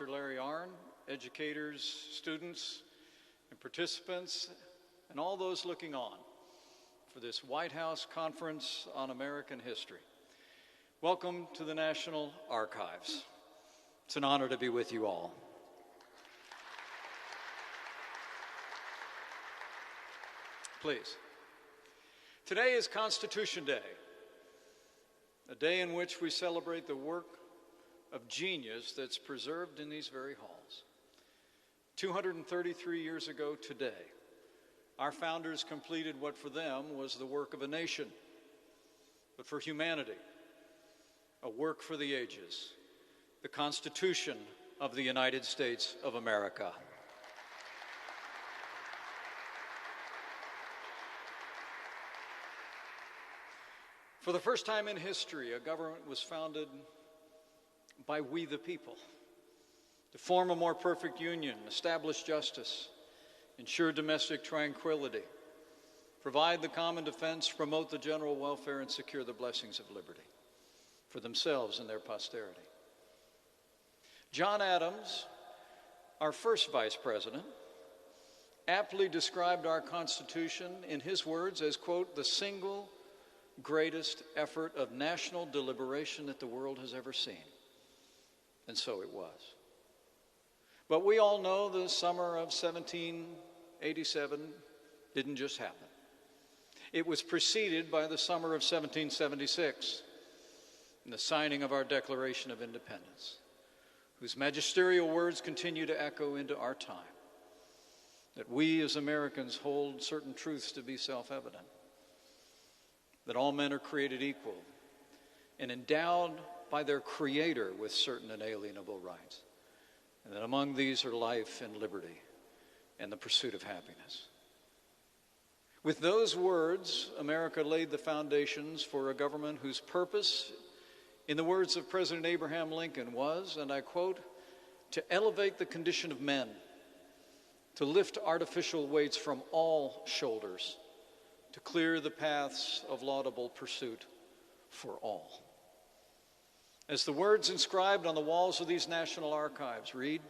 Dr. Larry Arnn, educators, students, and participants, and all those looking on for this White House Conference on American History. Welcome to the National Archives. It's an honor to be with you all. Please. Today is Constitution Day, a day in which we celebrate the work of genius that's preserved in these very halls. 233 years ago today, our founders completed what for them was the work of a nation, but for humanity, a work for the ages, the Constitution of the United States of America. For the first time in history, a government was founded by we the people to form a more perfect union, establish justice, ensure domestic tranquility, provide the common defense, promote the general welfare, and secure the blessings of liberty for themselves and their posterity. John Adams, our first vice president, aptly described our Constitution in his words as, quote, the single greatest effort of national deliberation that the world has ever seen. And so it was. But we all know the summer of 1787 didn't just happen. It was preceded by the summer of 1776 and the signing of our Declaration of Independence, whose magisterial words continue to echo into our time, that we as Americans hold certain truths to be self-evident, that all men are created equal and endowed by their Creator with certain inalienable rights, and that among these are life and liberty and the pursuit of happiness. With those words, America laid the foundations for a government whose purpose, in the words of President Abraham Lincoln, was, and I quote, to elevate the condition of men, to lift artificial weights from all shoulders, to clear the paths of laudable pursuit for all. As the words inscribed on the walls of these national archives read,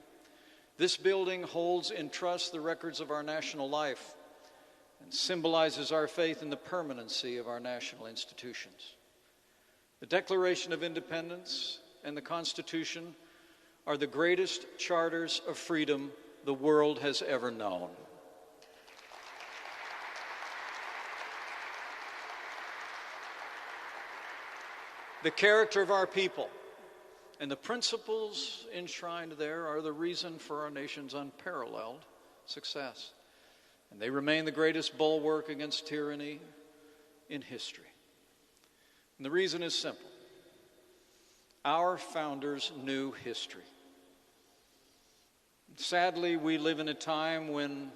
this building holds in trust the records of our national life and symbolizes our faith in the permanency of our national institutions. The Declaration of Independence and the Constitution are the greatest charters of freedom the world has ever known. The character of our people and the principles enshrined there are the reason for our nation's unparalleled success. And they remain the greatest bulwark against tyranny in history. And the reason is simple. Our founders knew history. Sadly, we live in a time when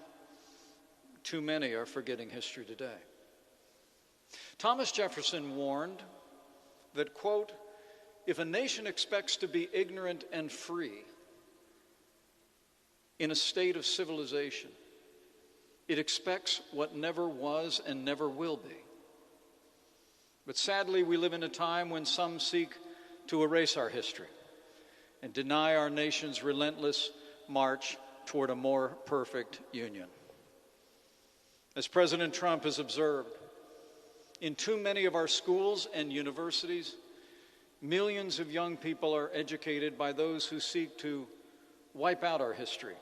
too many are forgetting history today. Thomas Jefferson warned that, quote, if a nation expects to be ignorant and free in a state of civilization, it expects what never was and never will be. But sadly, we live in a time when some seek to erase our history and deny our nation's relentless march toward a more perfect union. As President Trump has observed, in too many of our schools and universities, millions of young people are educated by those who seek to wipe out our history,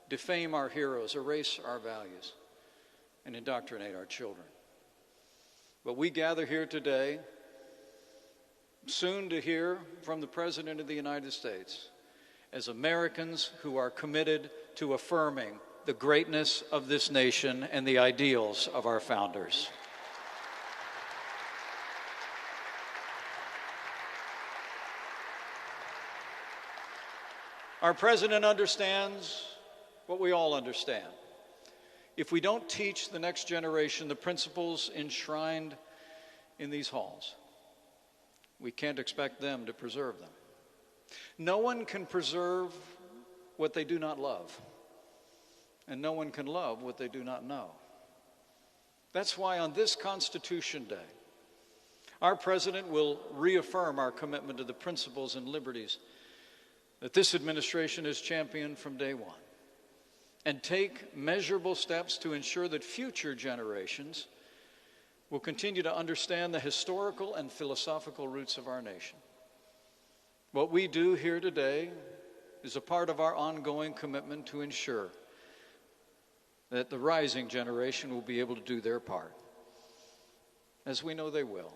defame our heroes, erase our values, and indoctrinate our children. But we gather here today, soon to hear from the President of the United States, as Americans who are committed to affirming the greatness of this nation and the ideals of our founders. Our president understands what we all understand. If we don't teach the next generation the principles enshrined in these halls, we can't expect them to preserve them. No one can preserve what they do not love, and no one can love what they do not know. That's why on this Constitution Day, our president will reaffirm our commitment to the principles and liberties that this administration has championed from day one, and take measurable steps to ensure that future generations will continue to understand the historical and philosophical roots of our nation. What we do here today is a part of our ongoing commitment to ensure that the rising generation will be able to do their part, as we know they will,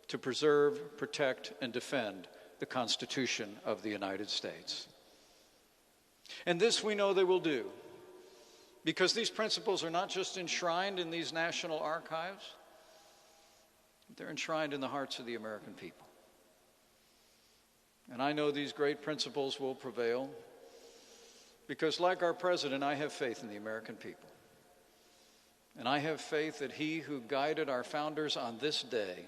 to preserve, protect, and defend the Constitution of the United States. And this we know they will do, because these principles are not just enshrined in these national archives, they're enshrined in the hearts of the American people. And I know these great principles will prevail because, like our president, I have faith in the American people. And I have faith that he who guided our founders on this day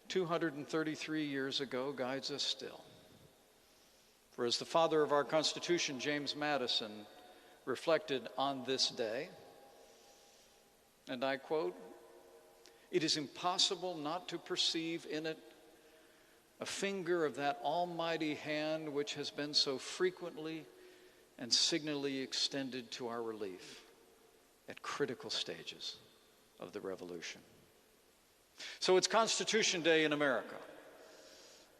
233 years ago guides us still. For as the father of our Constitution, James Madison, reflected on this day, and I quote, "It is impossible not to perceive in it a finger of that almighty hand which has been so frequently and signally extended to our relief at critical stages of the revolution." So it's Constitution Day in America.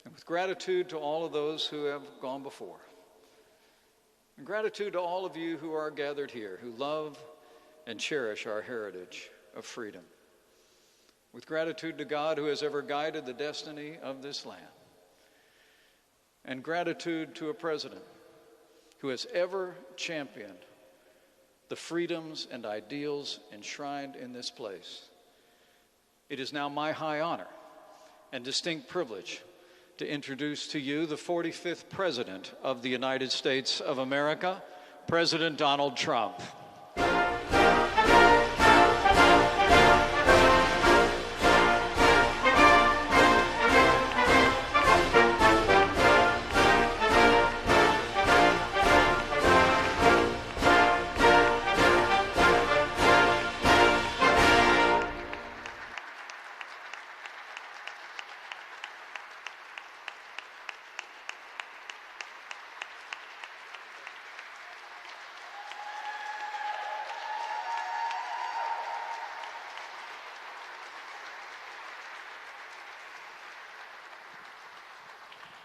And with gratitude to all of those who have gone before, and gratitude to all of you who are gathered here, who love and cherish our heritage of freedom, with gratitude to God who has ever guided the destiny of this land, and gratitude to a president who has ever championed the freedoms and ideals enshrined in this place, it is now my high honor and distinct privilege to introduce to you the 45th President of the United States of America, President Donald Trump.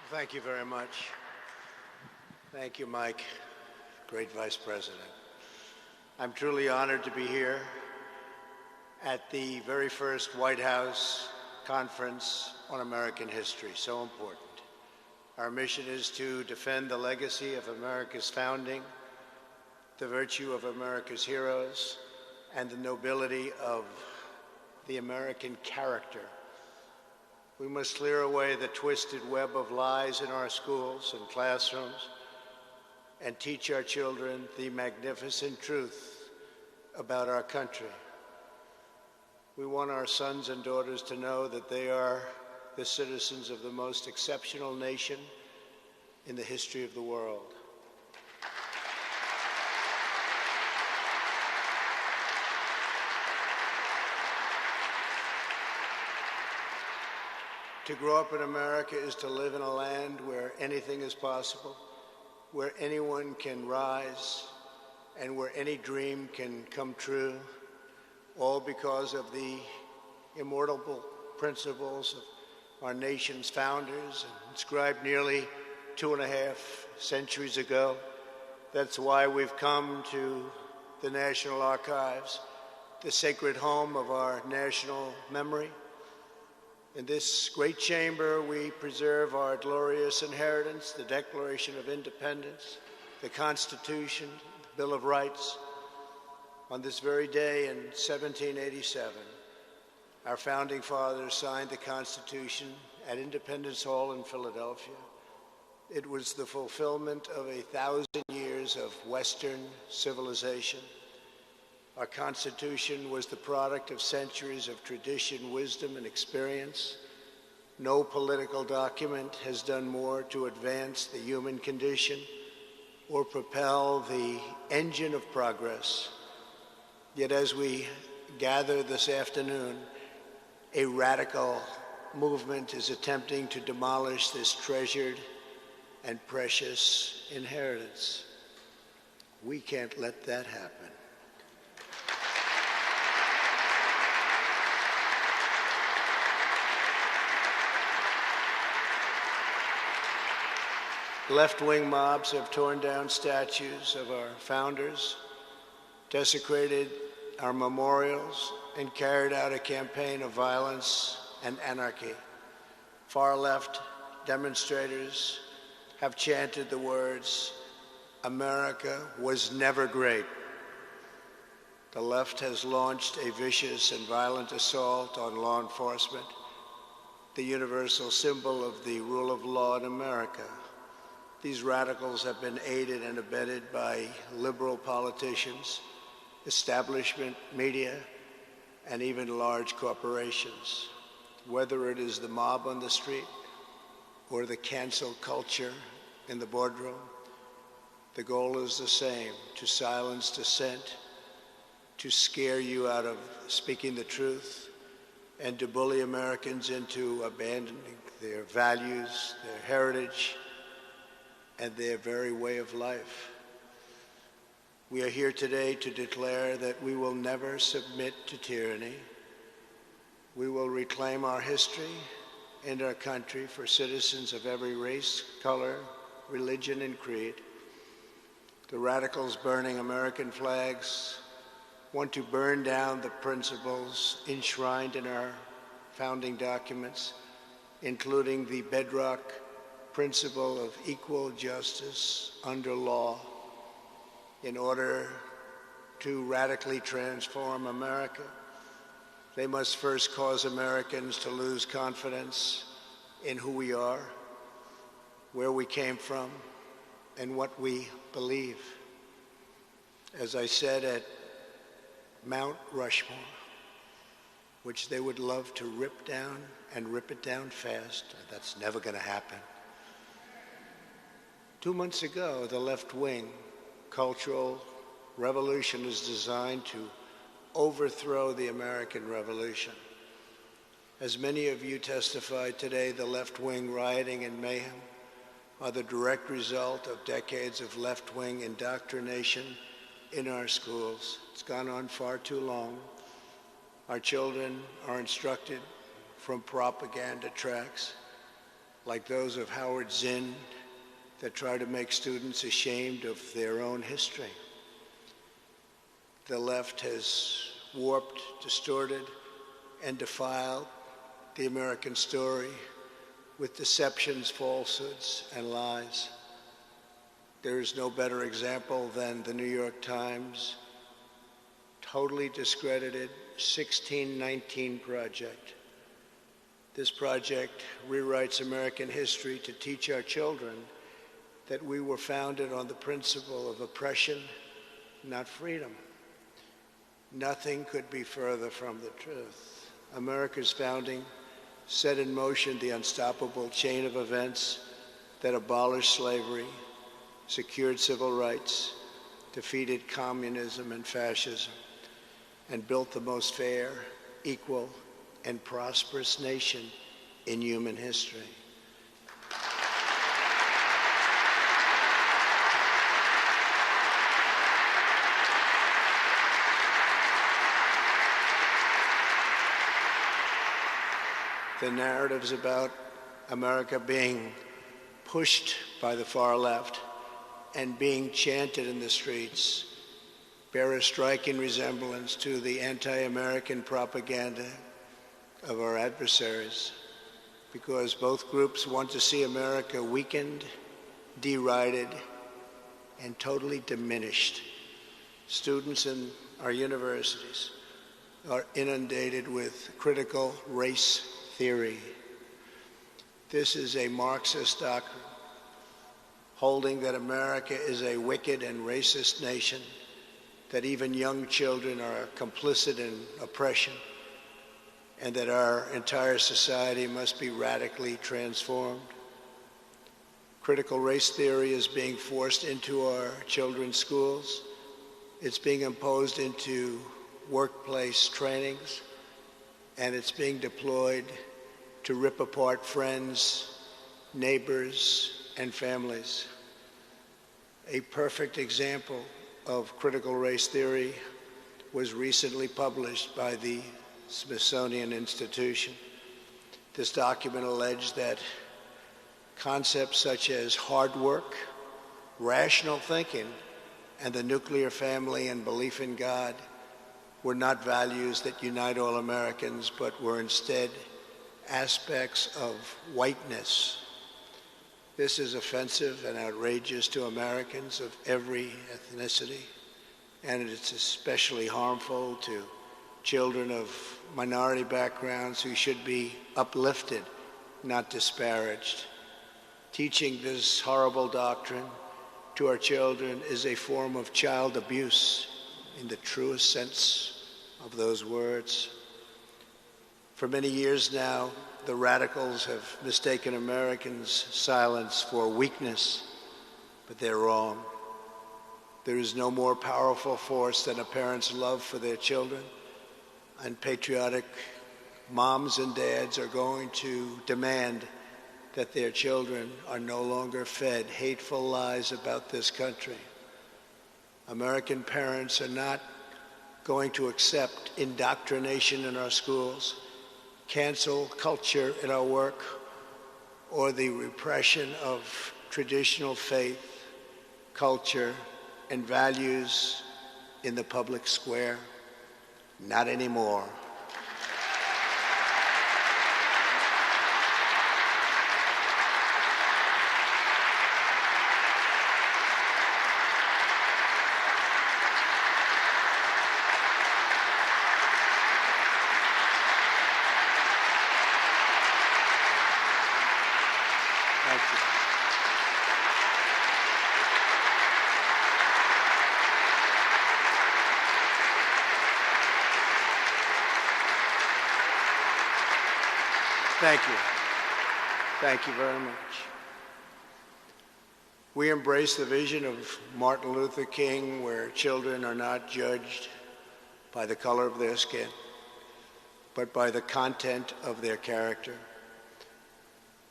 Thank you very much. Thank you, Mike, great Vice President. I'm truly honored to be here at the very first White House Conference on American History, so important. Our mission is to defend the legacy of America's founding, the virtue of America's heroes, and the nobility of the American character. We must clear away the twisted web of lies in our schools and classrooms and teach our children the magnificent truth about our country. We want our sons and daughters to know that they are the citizens of the most exceptional nation in the history of the world. To grow up in America is to live in a land where anything is possible, where anyone can rise, and where any dream can come true, all because of the immortal principles of our nation's founders, inscribed nearly 2.5 centuries ago. That's why we've come to the National Archives, the sacred home of our national memory. In this great chamber, we preserve our glorious inheritance, the Declaration of Independence, the Constitution, the Bill of Rights. On this very day in 1787, our founding fathers signed the Constitution at Independence Hall in Philadelphia. It was the fulfillment of 1,000 years of Western civilization. Our Constitution was the product of centuries of tradition, wisdom, and experience. No political document has done more to advance the human condition or propel the engine of progress. Yet as we gather this afternoon, a radical movement is attempting to demolish this treasured and precious inheritance. We can't let that happen. Left-wing mobs have torn down statues of our founders, desecrated our memorials, and carried out a campaign of violence and anarchy. Far-left demonstrators have chanted the words, "America was never great." The left has launched a vicious and violent assault on law enforcement, the universal symbol of the rule of law in America. These radicals have been aided and abetted by liberal politicians, establishment media, and even large corporations. Whether it is the mob on the street or the cancel culture in the boardroom, the goal is the same: to silence dissent, to scare you out of speaking the truth, and to bully Americans into abandoning their values, their heritage, and their very way of life. We are here today to declare that we will never submit to tyranny. We will reclaim our history and our country for citizens of every race, color, religion, and creed. The radicals burning American flags want to burn down the principles enshrined in our founding documents, including the bedrock principle of equal justice under law. In order to radically transform America, they must first cause Americans to lose confidence in who we are, where we came from, and what we believe. As I said at Mount Rushmore, which they would love to rip down and rip it down fast, that's never going to happen. 2 months ago, the left-wing cultural revolution is designed to overthrow the American Revolution. As many of you testified today, the left-wing rioting and mayhem are the direct result of decades of left-wing indoctrination in our schools. It's gone on far too long. Our children are instructed from propaganda tracks like those of Howard Zinn that try to make students ashamed of their own history. The left has warped, distorted, and defiled the American story with deceptions, falsehoods, and lies. There is no better example than the New York Times totally discredited 1619 Project. This project rewrites American history to teach our children that we were founded on the principle of oppression, not freedom. Nothing could be further from the truth. America's founding set in motion the unstoppable chain of events that abolished slavery, secured civil rights, defeated communism and fascism, and built the most fair, equal, and prosperous nation in human history. The narratives about America being pushed by the far left and being chanted in the streets bear a striking resemblance to the anti-American propaganda of our adversaries, because both groups want to see America weakened, derided, and totally diminished. Students in our universities are inundated with critical race theory. This is a Marxist doctrine, holding that America is a wicked and racist nation, that even young children are complicit in oppression, and that our entire society must be radically transformed. Critical race theory is being forced into our children's schools. It's being imposed into workplace trainings, and it's being deployed to rip apart friends, neighbors, and families. A perfect example of critical race theory was recently published by the Smithsonian Institution. This document alleged that concepts such as hard work, rational thinking, and the nuclear family and belief in God were not values that unite all Americans, but were instead aspects of whiteness. This is offensive and outrageous to Americans of every ethnicity, and it's especially harmful to children of minority backgrounds who should be uplifted, not disparaged. Teaching this horrible doctrine to our children is a form of child abuse in the truest sense of those words. For many years now, the radicals have mistaken Americans' silence for weakness, but they're wrong. There is no more powerful force than a parent's love for their children, and patriotic moms and dads are going to demand that their children are no longer fed hateful lies about this country. American parents are not going to accept indoctrination in our schools, cancel culture in our work, or the repression of traditional faith, culture, and values in the public square. Not anymore. Thank you. Thank you. Thank you very much. We embrace the vision of Martin Luther King, where children are not judged by the color of their skin, but by the content of their character.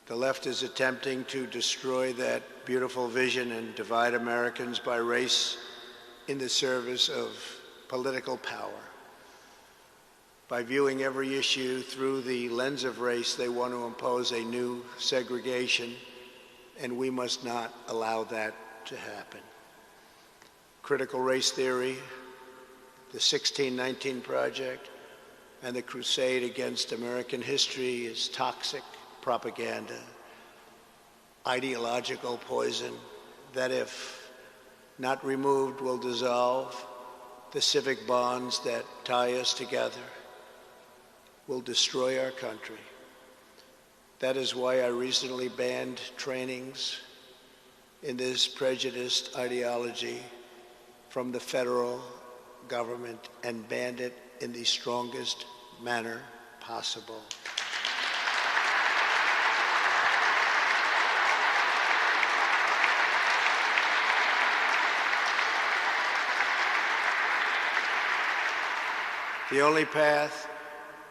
The left is attempting to destroy that beautiful vision and divide Americans by race in the service of political power. By viewing every issue through the lens of race, they want to impose a new segregation, and we must not allow that to happen. Critical race theory, the 1619 Project, and the crusade against American history is toxic propaganda, ideological poison that, if not removed, will dissolve the civic bonds that tie us together, will destroy our country. That is why I recently banned trainings in this prejudiced ideology from the federal government and banned it in the strongest manner possible. The only path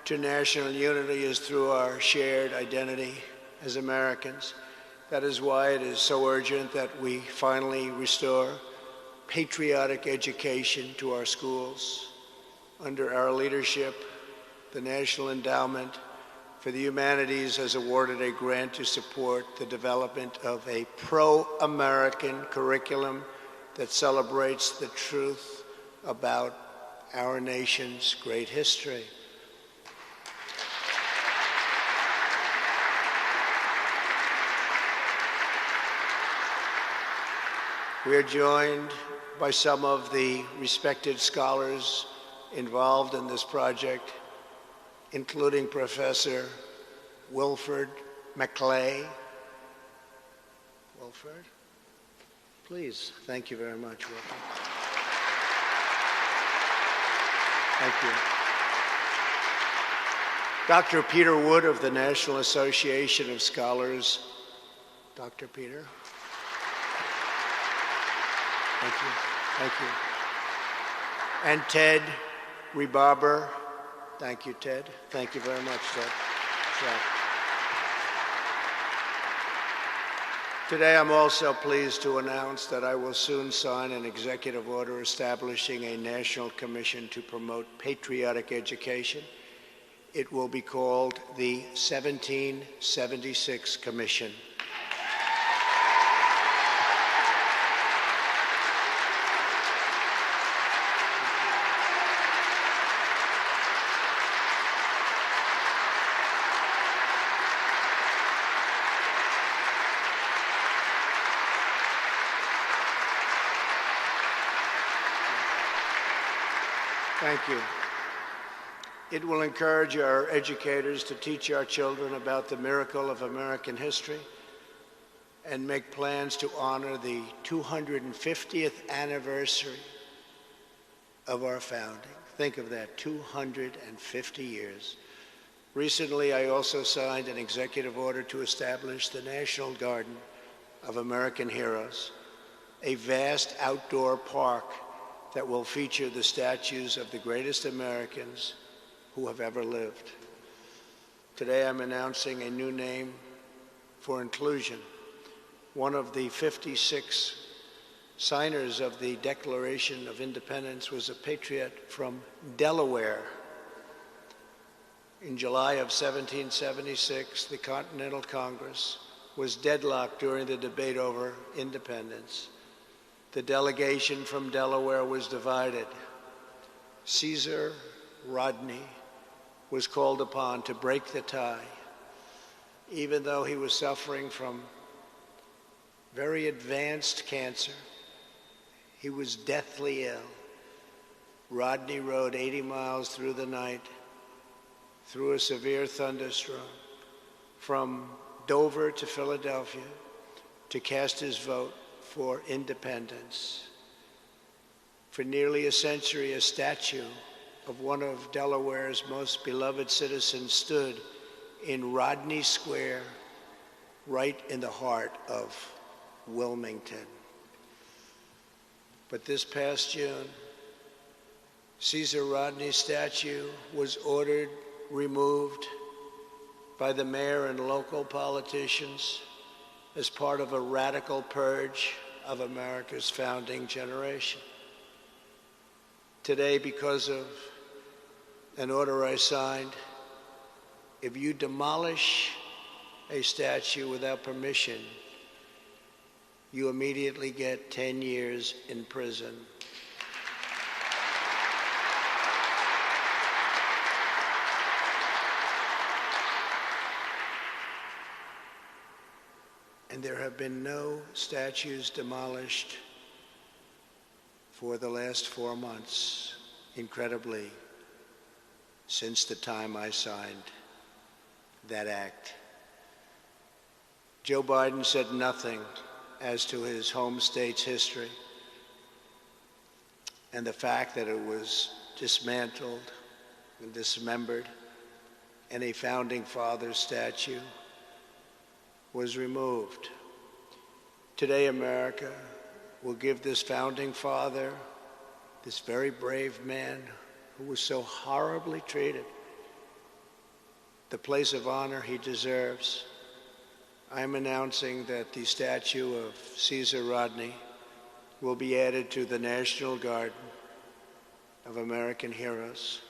to national unity is through our shared identity as Americans. That is why it is so urgent that we finally restore patriotic education to our schools. Under our leadership, the National Endowment for the Humanities has awarded a grant to support the development of a pro-American curriculum that celebrates the truth about our nation's great history. We are joined by some of the respected scholars involved in this project, including Professor Wilford McClay. Wilford, please. Thank you very much, Wilford. Thank you. Dr. Peter Wood of the National Association of Scholars. Dr. Peter. Thank you. Thank you. And Ted Rebarber. Thank you, Ted. Thank you very much, Ted. Today, I'm also pleased to announce that I will soon sign an executive order establishing a national commission to promote patriotic education. It will be called the 1776 Commission. Thank you. It will encourage our educators to teach our children about the miracle of American history and make plans to honor the 250th anniversary of our founding. Think of that, 250 years. Recently, I also signed an executive order to establish the National Garden of American Heroes, a vast outdoor park that will feature the statues of the greatest Americans who have ever lived. Today, I'm announcing a new name for inclusion. One of the 56 signers of the Declaration of Independence was a patriot from Delaware. In July of 1776, the Continental Congress was deadlocked during the debate over independence. The delegation from Delaware was divided. Caesar Rodney was called upon to break the tie. Even though he was suffering from very advanced cancer, he was deathly ill. Rodney rode 80 miles through the night, through a severe thunderstorm, from Dover to Philadelphia to cast his vote for independence. For nearly a century, a statue of one of Delaware's most beloved citizens stood in Rodney Square, right in the heart of Wilmington. But this past June, Caesar Rodney's statue was ordered removed by the mayor and local politicians as part of a radical purge of America's founding generation. Today, because of an order I signed, if you demolish a statue without permission, you immediately get 10 years in prison. And there have been no statues demolished for the last 4 months, incredibly, since the time I signed that act. Joe Biden said nothing as to his home state's history and the fact that it was dismantled and dismembered and a founding father statue was removed. Today, America will give this founding father, this very brave man who was so horribly treated, the place of honor he deserves. I'm announcing that the statue of Caesar Rodney will be added to the National Garden of American Heroes.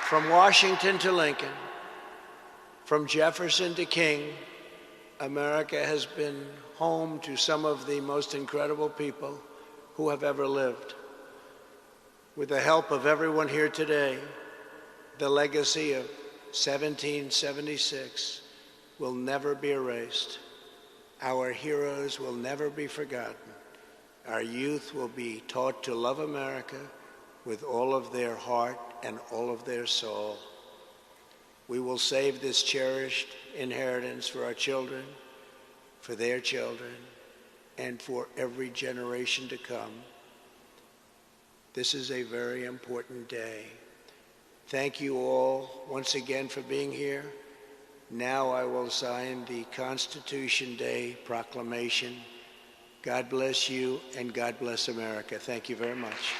From Washington to Lincoln, from Jefferson to King, America has been home to some of the most incredible people who have ever lived. With the help of everyone here today, the legacy of 1776 will never be erased. Our heroes will never be forgotten. Our youth will be taught to love America with all of their heart and all of their soul. We will save this cherished inheritance for our children, for their children, and for every generation to come. This is a very important day. Thank you all once again for being here. Now I will sign the Constitution Day proclamation God bless you, and God bless America. Thank you very much.